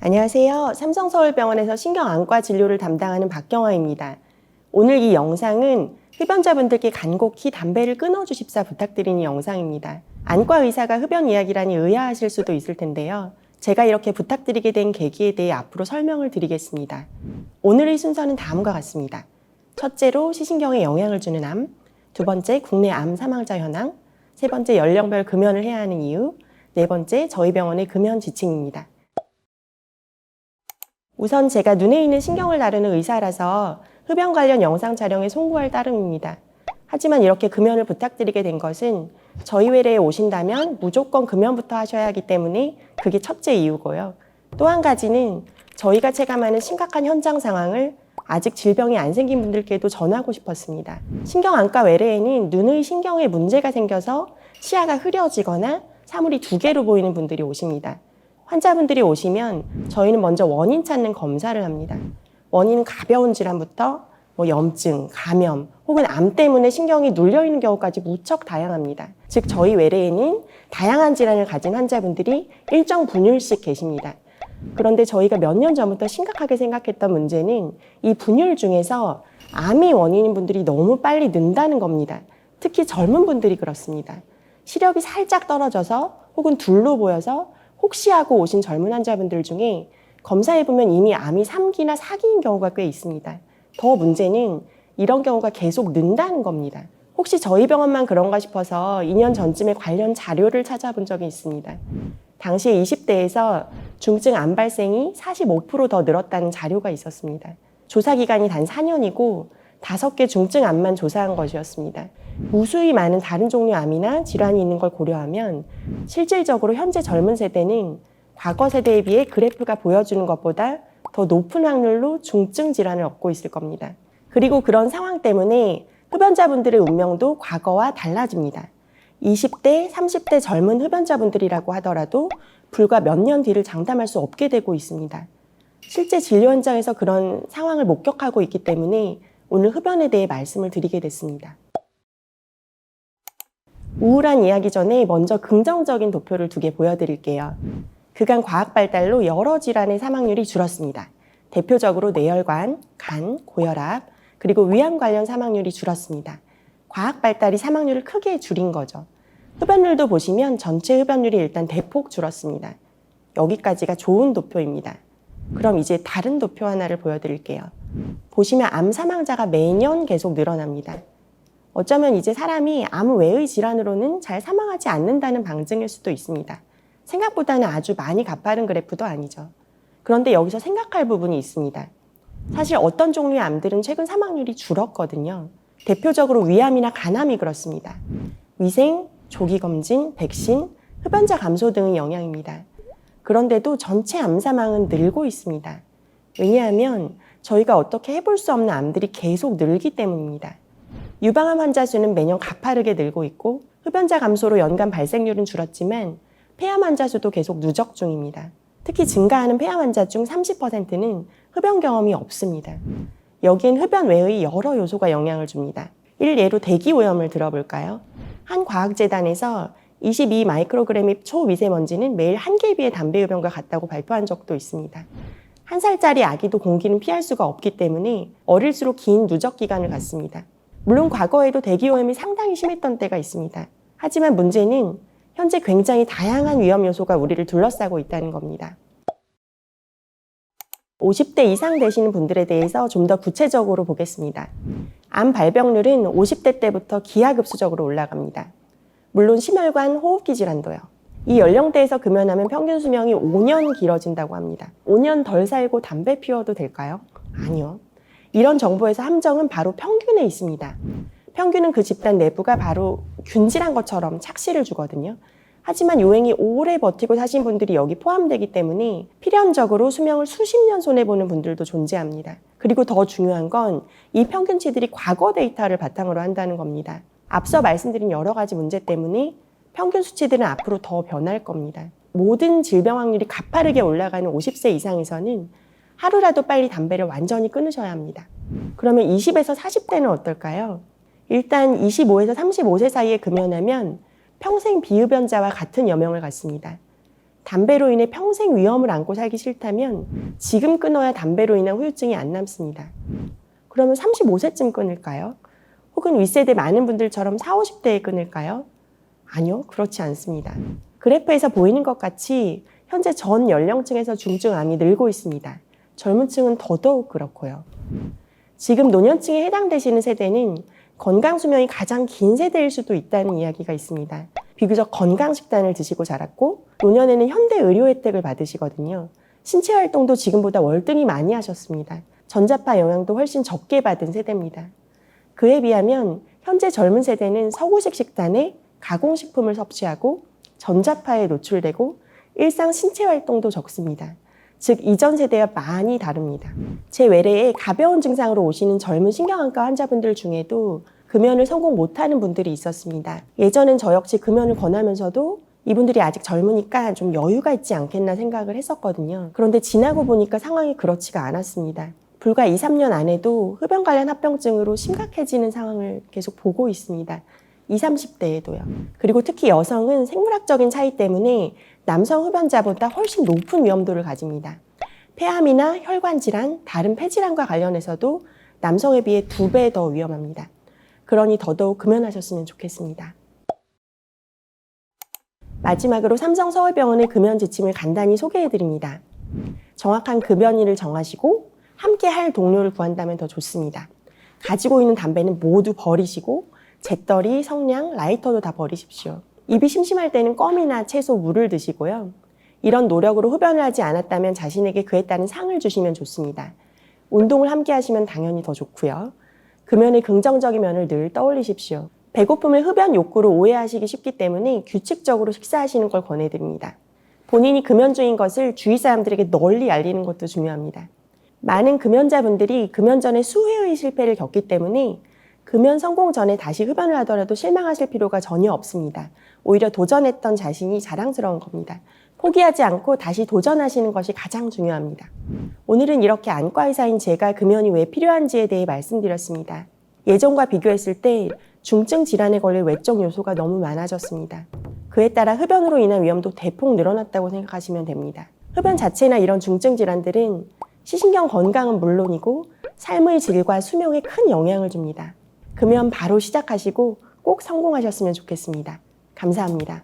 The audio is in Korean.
안녕하세요. 삼성서울병원에서 신경안과 진료를 담당하는 박경화입니다. 오늘 이 영상은 흡연자분들께 간곡히 담배를 끊어주십사 부탁드리는 영상입니다. 안과 의사가 흡연 이야기라니 의아하실 수도 있을 텐데요. 제가 이렇게 부탁드리게 된 계기에 대해 앞으로 설명을 드리겠습니다. 오늘의 순서는 다음과 같습니다. 첫째로 시신경에 영향을 주는 암, 두 번째 국내 암 사망자 현황, 세 번째 연령별 금연을 해야 하는 이유, 네 번째 저희 병원의 금연 지침입니다. 우선 제가 눈에 있는 신경을 다루는 의사라서 흡연 관련 영상 촬영에 송구할 따름입니다. 하지만 이렇게 금연을 부탁드리게 된 것은 저희 외래에 오신다면 무조건 금연부터 하셔야 하기 때문에 그게 첫째 이유고요. 또 한 가지는 저희가 체감하는 심각한 현장 상황을 아직 질병이 안 생긴 분들께도 전하고 싶었습니다. 신경안과 외래에는 눈의 신경에 문제가 생겨서 시야가 흐려지거나 사물이 두 개로 보이는 분들이 오십니다. 환자분들이 오시면 저희는 먼저 원인 찾는 검사를 합니다. 원인은 가벼운 질환부터 염증, 감염, 혹은 암 때문에 신경이 눌려있는 경우까지 무척 다양합니다. 즉 저희 외래에는 다양한 질환을 가진 환자분들이 일정 분율씩 계십니다. 그런데 저희가 몇 년 전부터 심각하게 생각했던 문제는 이 분율 중에서 암이 원인인 분들이 너무 빨리 는다는 겁니다. 특히 젊은 분들이 그렇습니다. 시력이 살짝 떨어져서 혹은 둘로 보여서 혹시 하고 오신 젊은 환자분들 중에 검사해보면 이미 암이 3기나 4기인 경우가 꽤 있습니다. 더 문제는 이런 경우가 계속 는다는 겁니다. 혹시 저희 병원만 그런가 싶어서 2년 전쯤에 관련 자료를 찾아본 적이 있습니다. 당시에 20대에서 중증 암 발생이 45% 더 늘었다는 자료가 있었습니다. 조사 기간이 단 4년이고 5개 중증 암만 조사한 것이었습니다. 무수히 많은 다른 종류 암이나 질환이 있는 걸 고려하면 실질적으로 현재 젊은 세대는 과거 세대에 비해 그래프가 보여주는 것보다 더 높은 확률로 중증 질환을 얻고 있을 겁니다. 그리고 그런 상황 때문에 흡연자분들의 운명도 과거와 달라집니다. 20대, 30대 젊은 흡연자분들이라고 하더라도 불과 몇 년 뒤를 장담할 수 없게 되고 있습니다. 실제 진료 현장에서 그런 상황을 목격하고 있기 때문에 오늘 흡연에 대해 말씀을 드리게 됐습니다. 우울한 이야기 전에 먼저 긍정적인 도표를 2개 보여드릴게요. 그간 과학 발달로 여러 질환의 사망률이 줄었습니다. 대표적으로 뇌혈관, 간, 고혈압, 그리고 위암 관련 사망률이 줄었습니다. 과학 발달이 사망률을 크게 줄인 거죠. 흡연율도 보시면 전체 흡연율이 일단 대폭 줄었습니다. 여기까지가 좋은 도표입니다. 그럼 이제 다른 도표 하나를 보여드릴게요. 보시면 암 사망자가 매년 계속 늘어납니다. 어쩌면 이제 사람이 아무 외의 질환으로는 잘 사망하지 않는다는 방증일 수도 있습니다. 생각보다는 아주 많이 가파른 그래프도 아니죠. 그런데 여기서 생각할 부분이 있습니다. 사실 어떤 종류의 암들은 최근 사망률이 줄었거든요. 대표적으로 위암이나 간암이 그렇습니다. 위생, 조기검진, 백신, 흡연자 감소 등의 영향입니다. 그런데도 전체 암 사망은 늘고 있습니다. 왜냐하면 저희가 어떻게 해볼 수 없는 암들이 계속 늘기 때문입니다. 유방암 환자 수는 매년 가파르게 늘고 있고 흡연자 감소로 연간 발생률은 줄었지만 폐암 환자 수도 계속 누적 중입니다. 특히 증가하는 폐암 환자 중 30%는 흡연 경험이 없습니다. 여기엔 흡연 외의 여러 요소가 영향을 줍니다. 일례로 대기오염을 들어볼까요? 한 과학재단에서 22 마이크로그램의 초미세먼지는 매일 1개비의 담배 흡연과 같다고 발표한 적도 있습니다. 1살짜리 아기도 공기는 피할 수가 없기 때문에 어릴수록 긴 누적 기간을 갖습니다. 물론 과거에도 대기오염이 상당히 심했던 때가 있습니다. 하지만 문제는 현재 굉장히 다양한 위험 요소가 우리를 둘러싸고 있다는 겁니다. 50대 이상 되시는 분들에 대해서 좀 더 구체적으로 보겠습니다. 암 발병률은 50대 때부터 기하급수적으로 올라갑니다. 물론 심혈관 호흡기 질환도요. 이 연령대에서 금연하면 평균 수명이 5년 길어진다고 합니다. 5년 덜 살고 담배 피워도 될까요? 아니요. 이런 정보에서 함정은 바로 평균에 있습니다. 평균은 그 집단 내부가 바로 균질한 것처럼 착시를 주거든요. 하지만 요행이 오래 버티고 사신 분들이 여기 포함되기 때문에 필연적으로 수명을 수십 년 손해보는 분들도 존재합니다. 그리고 더 중요한 건 이 평균치들이 과거 데이터를 바탕으로 한다는 겁니다. 앞서 말씀드린 여러 가지 문제 때문에 평균 수치들은 앞으로 더 변할 겁니다. 모든 질병 확률이 가파르게 올라가는 50세 이상에서는 하루라도 빨리 담배를 완전히 끊으셔야 합니다. 그러면 20에서 40대는 어떨까요? 일단 25에서 35세 사이에 금연하면 평생 비흡연자와 같은 여명을 갖습니다. 담배로 인해 평생 위험을 안고 살기 싫다면 지금 끊어야 담배로 인한 후유증이 안 남습니다. 그러면 35세쯤 끊을까요? 혹은 윗세대 많은 분들처럼 40, 50대에 끊을까요? 아니요, 그렇지 않습니다. 그래프에서 보이는 것 같이 현재 전 연령층에서 중증암이 늘고 있습니다. 젊은 층은 더더욱 그렇고요. 지금 노년층에 해당되시는 세대는 건강 수명이 가장 긴 세대일 수도 있다는 이야기가 있습니다. 비교적 건강 식단을 드시고 자랐고 노년에는 현대 의료 혜택을 받으시거든요. 신체 활동도 지금보다 월등히 많이 하셨습니다. 전자파 영향도 훨씬 적게 받은 세대입니다. 그에 비하면 현재 젊은 세대는 서구식 식단에 가공식품을 섭취하고 전자파에 노출되고 일상 신체 활동도 적습니다. 즉 이전 세대와 많이 다릅니다. 제 외래에 가벼운 증상으로 오시는 젊은 신경안과 환자분들 중에도 금연을 성공 못하는 분들이 있었습니다. 예전엔 저 역시 금연을 권하면서도 이분들이 아직 젊으니까 좀 여유가 있지 않겠나 생각을 했었거든요. 그런데 지나고 보니까 상황이 그렇지가 않았습니다. 불과 2, 3년 안에도 흡연 관련 합병증으로 심각해지는 상황을 계속 보고 있습니다. 20, 30대에도요. 그리고 특히 여성은 생물학적인 차이 때문에 남성 흡연자보다 훨씬 높은 위험도를 가집니다. 폐암이나 혈관 질환, 다른 폐질환과 관련해서도 남성에 비해 2배 더 위험합니다. 그러니 더더욱 금연하셨으면 좋겠습니다. 마지막으로 삼성서울병원의 금연 지침을 간단히 소개해드립니다. 정확한 금연일을 정하시고 함께 할 동료를 구한다면 더 좋습니다. 가지고 있는 담배는 모두 버리시고 재떨이, 성냥, 라이터도 다 버리십시오. 입이 심심할 때는 껌이나 채소, 물을 드시고요. 이런 노력으로 흡연을 하지 않았다면 자신에게 그에 따른 상을 주시면 좋습니다. 운동을 함께 하시면 당연히 더 좋고요. 금연의 긍정적인 면을 늘 떠올리십시오. 배고픔을 흡연 욕구로 오해하시기 쉽기 때문에 규칙적으로 식사하시는 걸 권해드립니다. 본인이 금연중인 것을 주위 사람들에게 널리 알리는 것도 중요합니다. 많은 금연자분들이 금연 전에 수회의 실패를 겪기 때문에 금연 성공 전에 다시 흡연을 하더라도 실망하실 필요가 전혀 없습니다. 오히려 도전했던 자신이 자랑스러운 겁니다. 포기하지 않고 다시 도전하시는 것이 가장 중요합니다. 오늘은 이렇게 안과의사인 제가 금연이 왜 필요한지에 대해 말씀드렸습니다. 예전과 비교했을 때 중증 질환에 걸릴 외적 요소가 너무 많아졌습니다. 그에 따라 흡연으로 인한 위험도 대폭 늘어났다고 생각하시면 됩니다. 흡연 자체나 이런 중증 질환들은 시신경 건강은 물론이고 삶의 질과 수명에 큰 영향을 줍니다. 금연 바로 시작하시고 꼭 성공하셨으면 좋겠습니다. 감사합니다.